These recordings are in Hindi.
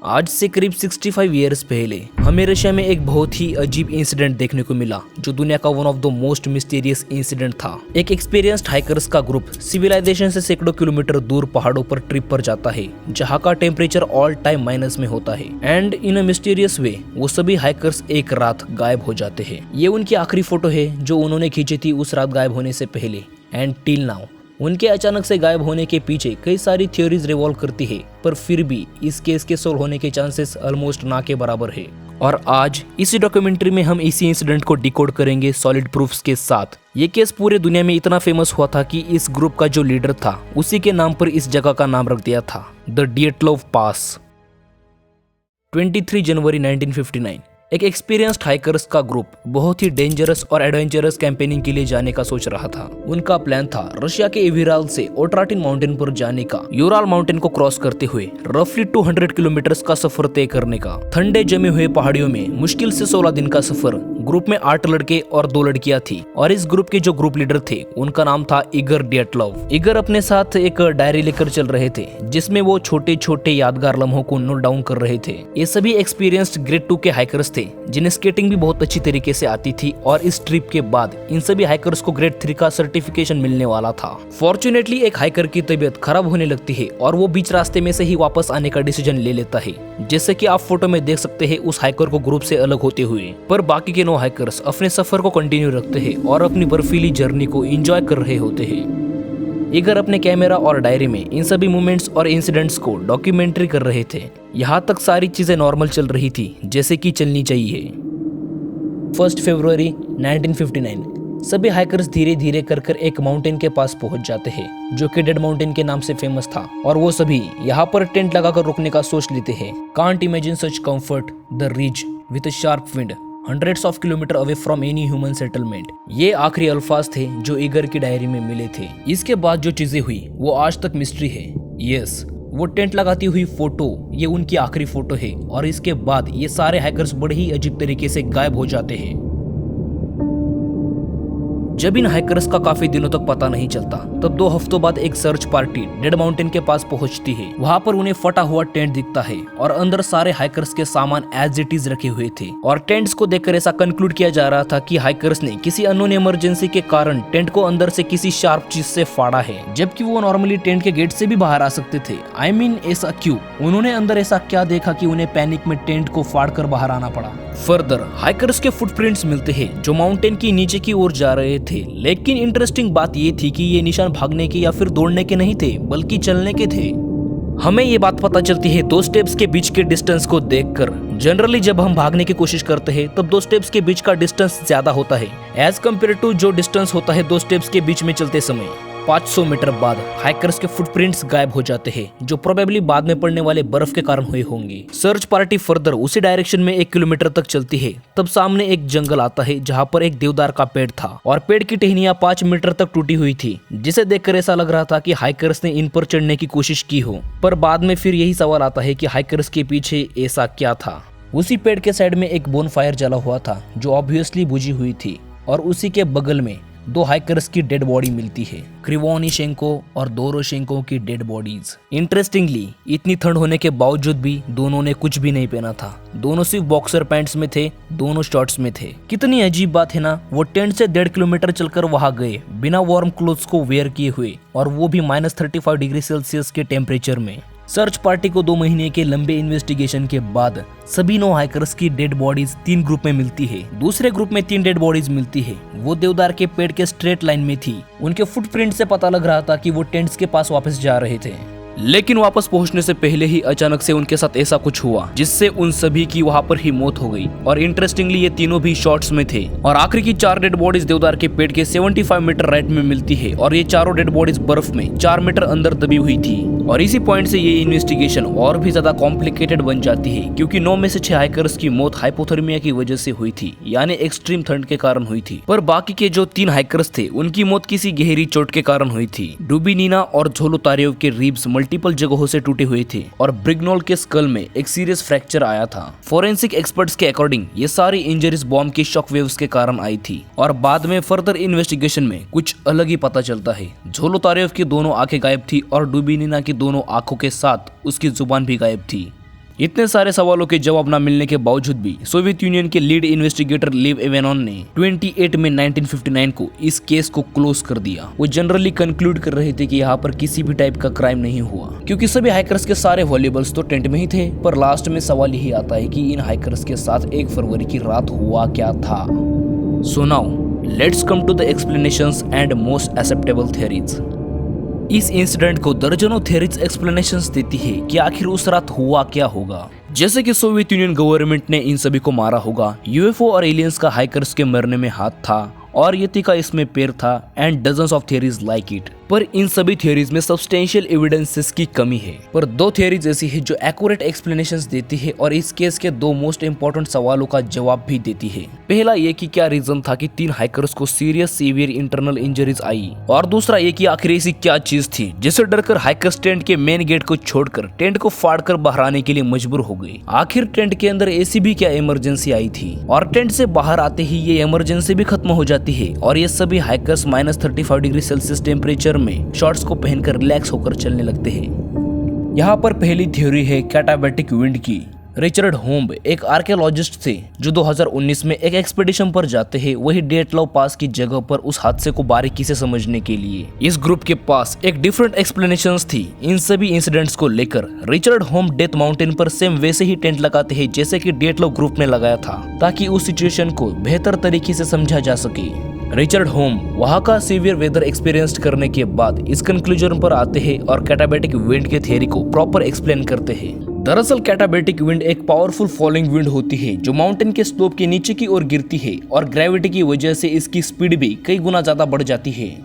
आज से करीब 65 ईयर्स पहले हमें रशिया में एक बहुत ही अजीब इंसिडेंट देखने को मिला जो दुनिया का one of the most mysterious incident था। एक एक्सपीरियंस्ड हाइकर्स का ग्रुप सिविलाइजेशन से सैकड़ों किलोमीटर दूर पहाड़ों पर ट्रिप पर जाता है जहां का टेम्परेचर ऑल टाइम माइनस में होता है एंड इन अ मिस्टीरियस वे वो सभी हाइकर्स एक रात गायब हो जाते हैं। ये उनकी आखिरी फोटो है जो उन्होंने खींची थी उस रात गायब होने से पहले एंड टिल नाउ। उनके अचानक से गायब होने के पीछे कई सारी थ्योरीज रिवॉल्व करती है पर फिर भी इस केस के सोल्व होने के चांसेस ऑलमोस्ट ना के बराबर है। और आज इसी डॉक्यूमेंट्री में हम इसी इंसिडेंट को डिकोड करेंगे सॉलिड प्रूफ्स के साथ। ये केस पूरे दुनिया में इतना फेमस हुआ था कि इस ग्रुप का जो लीडर था उसी के नाम पर इस जगह का नाम रख दिया था द डिएटलोव पास। 23 जनवरी 1959 एक एक्सपीरियंस्ड हाइकर्स का ग्रुप बहुत ही डेंजरस और एडवेंचरस कैंपेनिंग के लिए जाने का सोच रहा था। उनका प्लान था रशिया के इविराल से ओट्राटिन माउंटेन पर जाने का, यूराल माउंटेन को क्रॉस करते हुए रफली 200 किलोमीटर का सफर तय करने का। ठंडे जमे हुए पहाड़ियों में मुश्किल से 16 दिन का सफर। ग्रुप में 8 लड़के और 2 लड़कियां थी और इस ग्रुप के जो ग्रुप लीडर थे उनका नाम था इगर डिएटलोव। इगर अपने साथ एक डायरी लेकर चल रहे थे जिसमें वो छोटे छोटे यादगार लम्हों को नोट डाउन कर रहे थे। ये सभी एक्सपीरियंस्ड ग्रेड 2 के हाइकर्स थे जिन्हें स्केटिंग भी बहुत अच्छी तरीके से आती थी और इस ट्रिप के बाद इन सभी हाइकर्स को ग्रेड 3 का सर्टिफिकेशन मिलने वाला था। फॉर्चुनेटली एक हाइकर की तबीयत खराब होने लगती है और वो बीच रास्ते में से ही वापस आने का डिसीजन ले लेता है, जैसे कि आप फोटो में देख सकते हैं उस हाइकर को ग्रुप से अलग होते हुए। पर बाकी के 9 हाइकर्स अपने सफर को कंटिन्यू रखते हैं और अपनी बर्फीली जर्नी को एंजॉय कर रहे होते हैं। इगर अपने कैमरा और डायरी में इन सभी मोमेंट्स और इंसिडेंट्स को डॉक्यूमेंट्री कर रहे थे। यहाँ तक सारी चीजें नॉर्मल चल रही थी जैसे कि चलनी चाहिए। 1 फरवरी 1959 सभी हाइकर्स धीरे धीरे कर एक माउंटेन के पास पहुंच जाते हैं जो कि डेड माउंटेन के नाम से फेमस था और वो सभी यहाँ पर टेंट लगाकर रुकने का सोच लेते हैं। Can't imagine such comfort the ridge with a sharp wind hundreds of kilometre away from any human settlement. ये आखिरी अल्फाज थे जो इगर की डायरी में मिले थे। इसके बाद जो चीजें हुई वो आज तक मिस्ट्री है। यस, वो टेंट लगाती हुई फोटो ये उनकी आखिरी फोटो है और इसके बाद ये सारे हाइकर्स बड़े ही अजीब तरीके से गायब हो जाते हैं। जब इन हाइकर्स का काफी दिनों तक पता नहीं चलता तब 2 हफ्तों बाद एक सर्च पार्टी डेड माउंटेन के पास पहुंचती है। वहां पर उन्हें फटा हुआ टेंट दिखता है और अंदर सारे हाइकर्स के सामान एज इट इज रखे हुए थे और टेंट्स को देखकर ऐसा कंक्लूड किया जा रहा था कि हाइकर्स ने किसी अननोन इमरजेंसी के कारण टेंट को अंदर से किसी शार्प चीज से फाड़ा है, जबकि वो नॉर्मली टेंट के गेट से भी बाहर आ सकते थे। आई मीन ऐसा क्यों? उन्होंने अंदर ऐसा क्या देखा कि उन्हें पैनिक में टेंट को फाड़ कर बाहर आना पड़ा? फर्दर हाइकर्स के फुटप्रिंट्स मिलते हैं जो माउंटेन की नीचे की ओर जा रहे थे, लेकिन इंटरेस्टिंग बात ये थी कि ये निशान भागने के या फिर दौड़ने के नहीं थे बल्कि चलने के थे। हमें ये बात पता चलती है 2 स्टेप्स के बीच के डिस्टेंस को देखकर। जनरली जब हम भागने की कोशिश करते हैं तब 2 स्टेप्स के बीच का डिस्टेंस ज्यादा होता है एज कम्पेयर टू जो डिस्टेंस होता है 2 स्टेप्स के बीच में चलते समय। 500 मीटर बाद हाइकर्स के फुटप्रिंट्स गायब हो जाते हैं जो प्रोबेबली बाद में पड़ने वाले बर्फ के कारण हुए होंगे। सर्च पार्टी फर्दर उसी डायरेक्शन में 1 किलोमीटर तक चलती है तब सामने एक जंगल आता है जहां पर एक देवदार का पेड़ था और पेड़ की टहनियां 5 मीटर तक टूटी हुई थी, जिसे देखकर ऐसा लग रहा था कि हाइकर्स ने इन पर चढ़ने की कोशिश की हो। पर बाद में फिर यही सवाल आता है कि हाइकर्स के पीछे ऐसा क्या था। उसी पेड़ के साइड में एक बोनफायर जला हुआ था जो ऑब्वियसली बुझी हुई थी और उसी के बगल में 2 हाइकर्स की डेड बॉडी मिलती है, क्रिवोनिशेंको और दोरोशेंको की डेड बॉडीज। इंटरेस्टिंगली इतनी ठंड होने के बावजूद भी दोनों ने कुछ भी नहीं पहना था। दोनों सिर्फ बॉक्सर पैंट्स में थे, दोनों शॉर्ट्स में थे। कितनी अजीब बात है ना, वो टेंट से 1.5 किलोमीटर चलकर वहां गए बिना वार्म क्लोथ्स को वेयर किए हुए और वो भी -35 डिग्री सेल्सियस के टेम्परेचर में। सर्च पार्टी को 2 महीने के लंबे इन्वेस्टिगेशन के बाद सभी 9 हाइकर्स की डेड बॉडीज 3 ग्रुप में मिलती है। दूसरे ग्रुप में 3 डेड बॉडीज मिलती है। वो देवदार के पेड़ के स्ट्रेट लाइन में थी। उनके फुटप्रिंट से पता लग रहा था कि वो टेंट्स के पास वापस जा रहे थे, लेकिन वापस पहुंचने से पहले ही अचानक से उनके साथ ऐसा कुछ हुआ जिससे उन सभी की वहां पर ही मौत हो गई। और इंटरेस्टिंगली ये तीनों भी शॉर्ट्स में थे। और आखिरी की 4 डेड बॉडीज देवदार के पेड़ के 75 मीटर राइट में मिलती है और ये चारों डेड बॉडीज बर्फ में 4 मीटर अंदर दबी हुई थी। और इसी पॉइंट से ये इन्वेस्टिगेशन और भी ज्यादा कॉम्प्लिकेटेड बन जाती है क्योंकि 9 में से 6 हाइकर्स की मौत हाइपोथर्मिया की वजह से हुई थी, यानी एक्सट्रीम ठंड के कारण हुई थी। पर बाकी के जो 3 हाइकर्स थे उनकी मौत किसी गहरी चोट के कारण हुई थी। डुबिनीना और झोलोतारेव के रिब्स मल्टीपल जगहों से टूटे हुए थे और ब्रिग्नोल के स्कल में एक सीरियस फ्रैक्चर आया था। फोरेंसिक एक्सपर्ट्स के अकॉर्डिंग ये सारी इंजरीज बॉम्ब के शॉक वेव्स के कारण आई थी। और बाद में फर्दर इन्वेस्टिगेशन में कुछ अलग ही पता चलता है। झोलोतारेव की दोनों आंखें गायब थी और डुबिनीना की दोनों आंखों के साथ उसकी जुबान भी गायब थी। इतने सारे सवालों के जवाब न मिलने के बावजूद भी सोवियत यूनियन के लीड इन्वेस्टिगेटर लीव एवेनॉन ने 28 मई 1959 को इस केस को क्लोज कर दिया। वो जनरली कंक्लूड कर रहे थे कि यहाँ पर किसी भी टाइप का क्राइम नहीं हुआ, क्योंकि सभी हैकर्स के सारे वॉल्यूबल्स तो टेंट में ही थे। पर लास्ट में सवाल यही आता है कि इन हैकर्स के साथ 1 फरवरी की रात हुआ क्या था। So now let's come to the explanations and most acceptable theories. इस इंसिडेंट को दर्जनों थियरीज एक्सप्लेनेशंस देती है कि आखिर उस रात हुआ क्या होगा। जैसे कि सोवियत यूनियन गवर्नमेंट ने इन सभी को मारा होगा, यूएफओ और एलियंस का हैकर्स के मरने में हाथ था और यति का इसमें पैर था, and dozens of theories like it. पर इन सभी थियरीज में सब्सटेंशियल एविडेंसेस की कमी है। पर 2 थियरीज ऐसी है जो एक्यूरेट एक्सप्लेनेशंस देती है और इस केस के 2 मोस्ट इंपॉर्टेंट सवालों का जवाब भी देती है। पहला ये कि क्या रीजन था कि 3 हैकर्स को सीरियस सीवियर इंटरनल इंजरीज आई, और दूसरा ये कि आखिर ऐसी क्या चीज थी जिससे डरकर हैकर्स टेंट के मेन गेट को छोड़कर टेंट को फाड़कर बाहर आने के लिए मजबूर हो गए। आखिर टेंट के अंदर ऐसी भी क्या इमरजेंसी आई थी, और टेंट से बाहर आते ही ये इमरजेंसी भी खत्म हो जाती है और ये सभी हैकर्स -35 डिग्री सेल्सियस टेम्परेचर में शॉर्ट्स को पहनकर रिलैक्स होकर चलने लगते हैं। यहाँ पर पहली थ्योरी है कैटाबैटिक विंड की। रिचर्ड होम्ब एक आर्कियोलॉजिस्ट थे जो 2019 में एक एक्सपेडिशन पर जाते हैं वही डेटलव पास की जगह पर उस हादसे को बारीकी से समझने के लिए। इस ग्रुप के पास एक डिफरेंट एक्सप्लेनेशंस थी इन सभी इंसिडेंट्स को लेकर। रिचर्ड होम्ब डेथ माउंटेन पर सेम वैसे ही टेंट लगाते हैं जैसे कि डेटलव ग्रुप ने लगाया था, ताकि उस सिचुएशन को बेहतर तरीके से समझा जा सके। रिचर्ड होम वहां का सीवियर वेदर एक्सपीरियंस करने के बाद इस कंक्लूजन पर आते हैं और कैटाबैटिक विंड के थ्योरी को प्रॉपर एक्सप्लेन करते हैं। दरअसल कैटाबैटिक विंड एक पावरफुल फॉलोइंग विंड होती है जो माउंटेन के स्लोप के नीचे की ओर गिरती है और ग्रेविटी की वजह से इसकी स्पीड भी कई गुना ज्यादा बढ़ जाती है,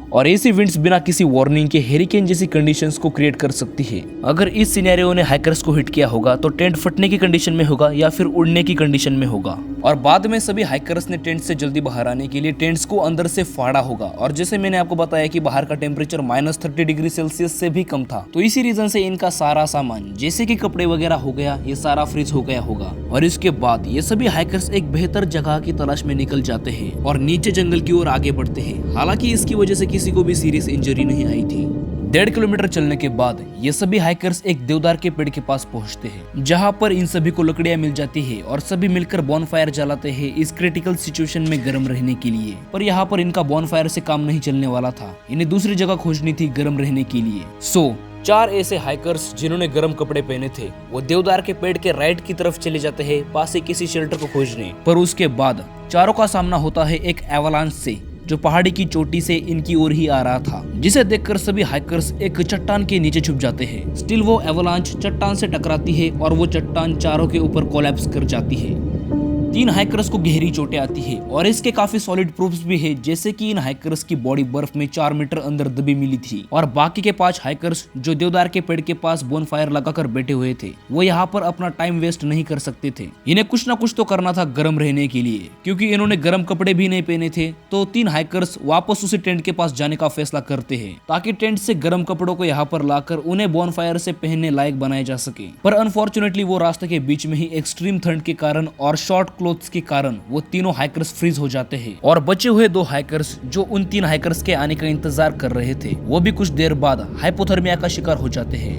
और ऐसी विंड्स बिना किसी वार्निंग के हेरिकेन जैसी कंडीशंस को क्रिएट कर सकती है। अगर इस सिनेरियो ने हैकर्स को हिट किया होगा तो टेंट फटने की कंडीशन में होगा या फिर उड़ने की कंडीशन में होगा, और बाद में सभी हैकर्स ने टेंट से जल्दी बाहर आने के लिए टेंट्स को अंदर से फाड़ा होगा। और जैसे मैंने आपको बताया कि बाहर का टेम्परेचर -30 डिग्री सेल्सियस से भी कम था, तो इसी रीजन से इनका सारा सामान जैसे कि कपड़े वगैरह हो गया ये सारा फ्रीज हो गया होगा। और इसके बाद ये सभी हैकर्स एक बेहतर जगह की तलाश में निकल जाते हैं और नीचे जंगल की ओर आगे बढ़ते हैं। हालांकि इसकी वजह से किसी को भी सीरियस इंजरी नहीं आई थी। 1.5 किलोमीटर चलने के बाद ये सभी हाइकर्स एक देवदार के पेड़ के पास पहुंचते हैं, जहां पर इन सभी को लकड़ियां मिल जाती है और सभी मिलकर बॉनफायर जलाते हैं इस क्रिटिकल सिचुएशन में गर्म रहने के लिए। पर यहाँ पर इनका बॉनफायर से काम नहीं चलने वाला था, इन्हें दूसरी जगह खोजनी थी गर्म रहने के लिए। 4 ऐसे हाइकर्स जिन्होंने गर्म कपड़े पहने थे वो देवदार के पेड़ के राइट की तरफ चले जाते हैं पास ही किसी शेल्टर को खोजने। पर उसके बाद चारों का सामना होता है एक एवालांच से जो पहाड़ी की चोटी से इनकी ओर ही आ रहा था, जिसे देखकर सभी हाइकर्स एक चट्टान के नीचे छुप जाते हैं। स्टिल वो एवालांच चट्टान से टकराती है और वो चट्टान चारों के ऊपर कोलैप्स कर जाती है। 3 हाइकर्स को गहरी चोटें आती है और इसके काफी सॉलिड प्रूफ्स भी है, जैसे कि इन हाइकर्स की बॉडी बर्फ में 4 मीटर अंदर दबी मिली थी। और बाकी के 5 हाइकर्स जो देवदार के पेड़ के पास बोनफायर लगाकर बैठे हुए थे वो यहाँ पर अपना टाइम वेस्ट नहीं कर सकते थे। इन्हें कुछ ना कुछ तो करना था गर्म रहने के लिए, क्योंकि इन्होंने गर्म कपड़े भी नहीं पहने थे। तो 3 हाइकर्स वापस उसी टेंट के पास जाने का फैसला करते हैं ताकि टेंट से गर्म कपड़ों को यहाँ पर लाकर उन्हें बोनफायर से पहनने लायक बनाया जा सके। पर अनफॉर्चुनेटली वो रास्ते के बीच में ही एक्सट्रीम ठंड के कारण और शॉर्ट क्लोथ्स के कारण वो तीनों हाइकर्स फ्रीज हो जाते हैं और बचे हुए 2 हाइकर्स जो उन 3 हाइकर्स के आने का इंतजार कर रहे थे वो भी कुछ देर बाद हाइपोथर्मिया का शिकार हो जाते हैं।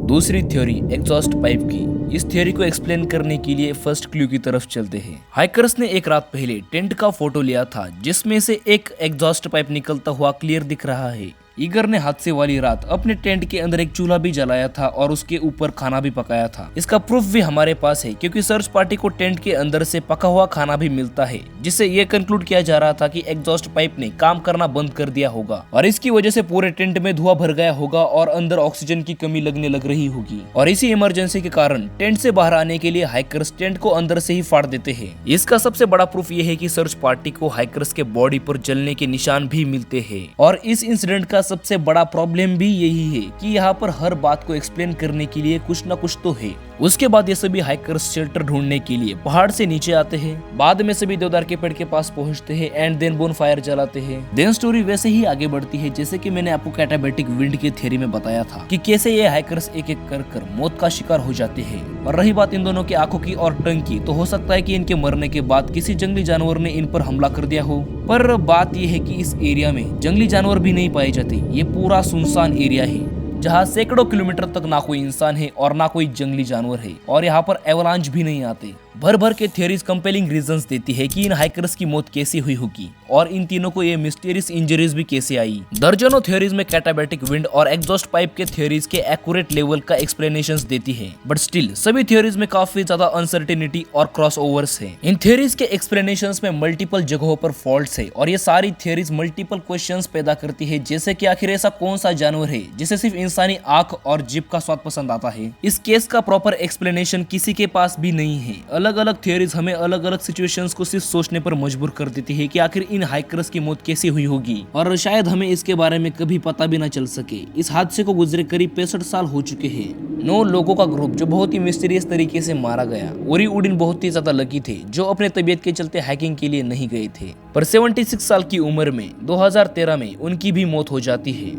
दूसरी थ्योरी एग्जॉस्ट पाइप की। इस थ्योरी को एक्सप्लेन करने के लिए फर्स्ट क्लू की तरफ चलते हैं। हाइकर्स ने एक रात पहले टेंट का फोटो लिया था जिसमें से एक एग्जॉस्ट पाइप निकलता हुआ क्लियर दिख रहा है। ईगर ने हादसे वाली रात अपने टेंट के अंदर एक चूल्हा भी जलाया था और उसके ऊपर खाना भी पकाया था। इसका प्रूफ भी हमारे पास है क्योंकि सर्च पार्टी को टेंट के अंदर से पका हुआ खाना भी मिलता है, जिससे ये कंक्लूड किया जा रहा था कि एग्जॉस्ट पाइप ने काम करना बंद कर दिया होगा और इसकी वजह से पूरे टेंट में धुआं भर गया होगा और अंदर ऑक्सीजन की कमी लगने लग रही होगी। और इसी इमरजेंसी के कारण टेंट से बाहर आने के लिए हाइकर्स टेंट को अंदर से ही फाड़ देते हैं। इसका सबसे बड़ा प्रूफ ये है कि सर्च पार्टी को हाइकर्स के बॉडी पर जलने के निशान भी मिलते हैं। और इस इंसिडेंट का सबसे बड़ा प्रॉब्लम भी यही है कि यहाँ पर हर बात को एक्सप्लेन करने के लिए कुछ न कुछ तो है। उसके बाद ये सभी हाइकर्स शेल्टर ढूंढने के लिए पहाड़ से नीचे आते हैं। बाद में सभी देवदार के पेड़ के पास पहुंचते हैं एंड देन बोनफायर जलाते हैं। देन स्टोरी वैसे ही आगे बढ़ती है जैसे कि मैंने आपको कैटाबैटिक विंड की थ्योरी में बताया था कि कैसे ये हाइकर्स एक एक कर मौत का शिकार हो जाते हैं। और रही बात इन दोनों की आंखों की और टंग की, तो हो सकता है कि इनके मरने के बाद किसी जंगली जानवर ने इन पर हमला कर दिया हो। पर बात यह है कि इस एरिया में जंगली जानवर भी नहीं पाए जाते। ये पूरा सुनसान एरिया है जहाँ सैकड़ों किलोमीटर तक ना कोई इंसान है और ना कोई जंगली जानवर है, और यहाँ पर एवलांच भी नहीं आते। भर भर के थ्योरीज कंपेलिंग रीजंस देती है कि इन हाइकर्स की मौत कैसे हुई होगी और इन तीनों को ये मिस्टीरियस इंजरीज भी कैसे आई। दर्जनों थ्योरीज में कैटाबैटिक विंड और एग्जॉस्ट पाइप के थ्योरीज के एक्यूरेट लेवल का एक्सप्लेनेशंस देती है, बट स्टिल सभी थ्योरीज में काफी ज्यादा अनसर्टेनिटी और क्रॉसओवर्स है। इन थ्योरीज के एक्सप्लेनेशंस में मल्टीपल जगहों पर फॉल्ट्स है और ये सारी थ्योरीज मल्टीपल क्वेश्चंस पैदा करती है, जैसे कि आखिर ऐसा कौन सा जानवर है जिसे सिर्फ इंसानी आंख और जीभ का स्वाद पसंद आता है। इस केस का प्रॉपर एक्सप्लेनेशन किसी के पास भी नहीं है। अलग अलग थ्योरीज हमें अलग अलग सिचुएशंस को सिर्फ सोचने पर मजबूर कर देती है कि आखिर इन हाइकर्स की मौत कैसे हुई होगी, और शायद हमें इसके बारे में कभी पता भी न चल सके। इस हादसे को गुजरे करीब 65 साल हो चुके हैं। 9 लोगों का ग्रुप जो बहुत ही मिस्टीरियस तरीके से मारा गया। ओरी उडिन बहुत ही ज्यादा लकी थे जो अपने तबीयत के चलते हाइकिंग के लिए नहीं गए थे, पर 76 साल की उम्र में 2013 में उनकी भी मौत हो जाती है।